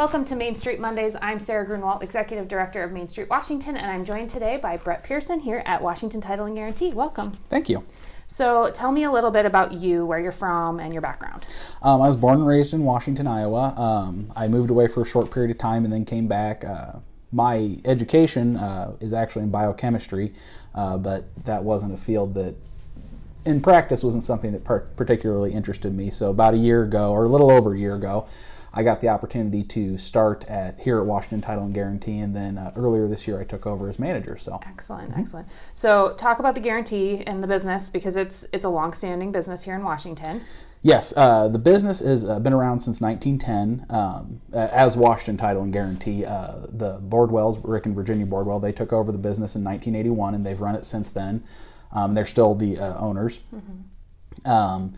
Welcome to Main Street Mondays. I'm Sarah Grunwald, Executive Director of Main Street Washington, and I'm joined today by Brett Pierson here at Washington Title and Guarantee. Welcome. Thank you. So tell me a little bit about you, where you're from, and your background. I was born and raised in Washington, Iowa. I moved away for a short period of time and then came back. My education is actually in biochemistry, but that wasn't a field that, in practice, wasn't something that particularly interested me. So about a year ago, or a little over a year ago, I got the opportunity to start here at Washington Title and Guarantee, and then earlier this year I took over as manager. So excellent, excellent. So talk about the guarantee and the business, because it's a long-standing business here in Washington. Yes, the business has been around since 1910 as Washington Title and Guarantee. The Bordwells, Rick and Virginia Bordwell, they took over the business in 1981, and they've run it since then. They're still the owners. Mm-hmm.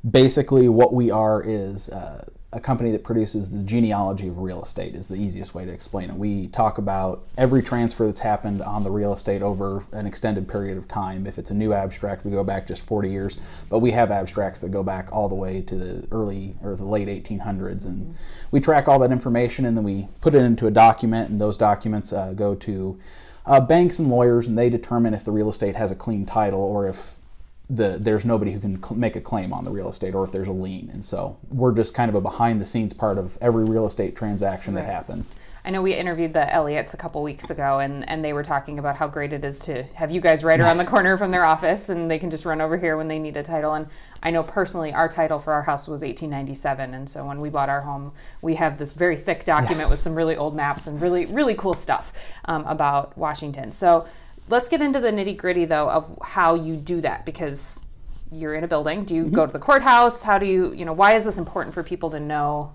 Basically, what we are is a company that produces the genealogy of real estate is the easiest way to explain it. We talk about every transfer that's happened on the real estate over an extended period of time. If it's a new abstract, we go back just 40 years, but we have abstracts that go back all the way to the early or the late 1800s, and we track all that information and then we put it into a document, and those documents go to banks and lawyers, and they determine if the real estate has a clean title or if there's nobody who can make a claim on the real estate, or if there's a lien. And so we're just kind of a behind-the-scenes part of every real estate transaction that happens. I know we interviewed the Elliots a couple weeks ago, and they were talking about how great it is to have you guys right around the corner from their office, and they can just run over here when they need a title. And I know personally our title for our house was 1897, and so when we bought our home, we have this very thick document with some really old maps and really, really cool stuff about Washington. So let's get into the nitty-gritty, though, of how you do that, because you're in a building. Do you go to the courthouse? How do you, why is this important for people to know?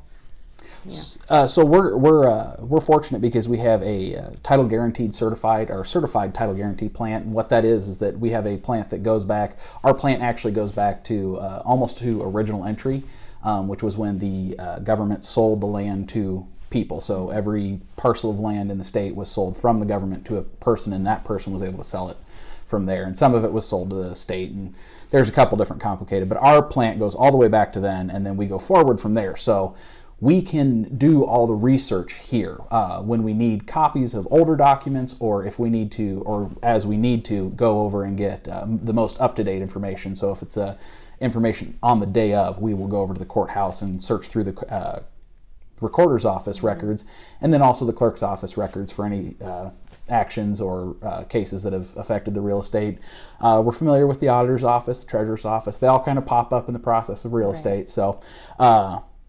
Yeah. So we're fortunate because we have a title guaranteed certified title guarantee plant, and what that is that we have a plant that goes back. Our plant actually goes back to almost to original entry, which was when the government sold the land to people. So every parcel of land in the state was sold from the government to a person, and that person was able to sell it from there. And some of it was sold to the state, and there's a couple different complicated, but our plant goes all the way back to then, and then we go forward from there. So we can do all the research here when we need copies of older documents, or if we need to, or as we need to, go over and get the most up-to-date information. So if it's information on the day of, we will go over to the courthouse and search through the recorder's office records, and then also the clerk's office records for any actions or cases that have affected the real estate. We're familiar with the auditor's office, the treasurer's office. They all kind of pop up in the process of real estate. So,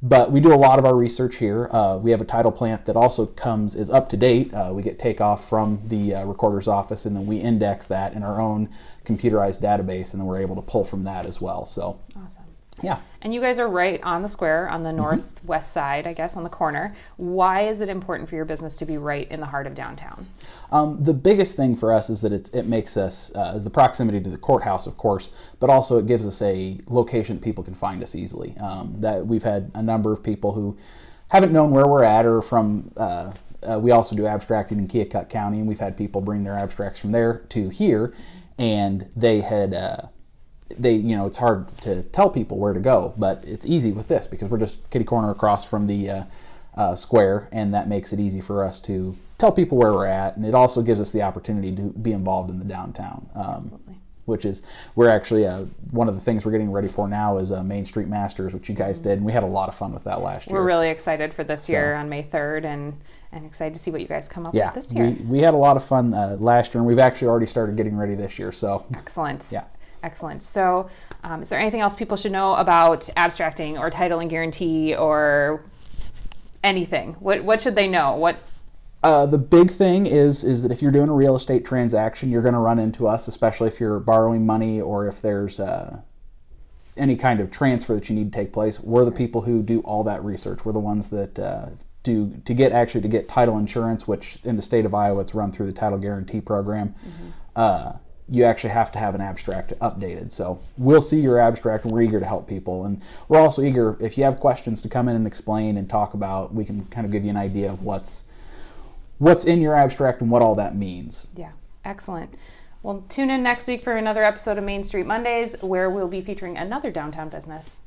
but we do a lot of our research here. We have a title plant that also is up to date. We get takeoff from the recorder's office, and then we index that in our own computerized database, and then we're able to pull from that as well. So awesome. Yeah. And you guys are right on the square, on the northwest side, I guess, on the corner. Why is it important for your business to be right in the heart of downtown? The biggest thing for us is that it makes us, is the proximity to the courthouse, of course, but also it gives us a location that people can find us easily. That we've had a number of people who haven't known where we're at, or from, we also do abstracting in Keokuk County, and we've had people bring their abstracts from there to here, and they had, it's hard to tell people where to go, but it's easy with this because we're just kitty corner across from the square, and that makes it easy for us to tell people where we're at, and it also gives us the opportunity to be involved in the downtown, which is, we're actually, one of the things we're getting ready for now is Main Street Masters, which you guys did, and we had a lot of fun with that last year. We're really excited for this year on May 3rd, and excited to see what you guys come up with this year. We had a lot of fun last year, and we've actually already started getting ready this year. So excellent. Yeah. Excellent. So is there anything else people should know about abstracting or title and guarantee or anything? What should they know? The big thing is that if you're doing a real estate transaction, you're going to run into us, especially if you're borrowing money or if there's any kind of transfer that you need to take place. We're the people who do all that research. We're the ones that to get title insurance, which in the state of Iowa, it's run through the Title Guarantee Program. You actually have to have an abstract updated. So we'll see your abstract, and we're eager to help people. And we're also eager, if you have questions, to come in and explain and talk about, we can kind of give you an idea of what's in your abstract and what all that means. Yeah, excellent. Well, tune in next week for another episode of Main Street Mondays, where we'll be featuring another downtown business.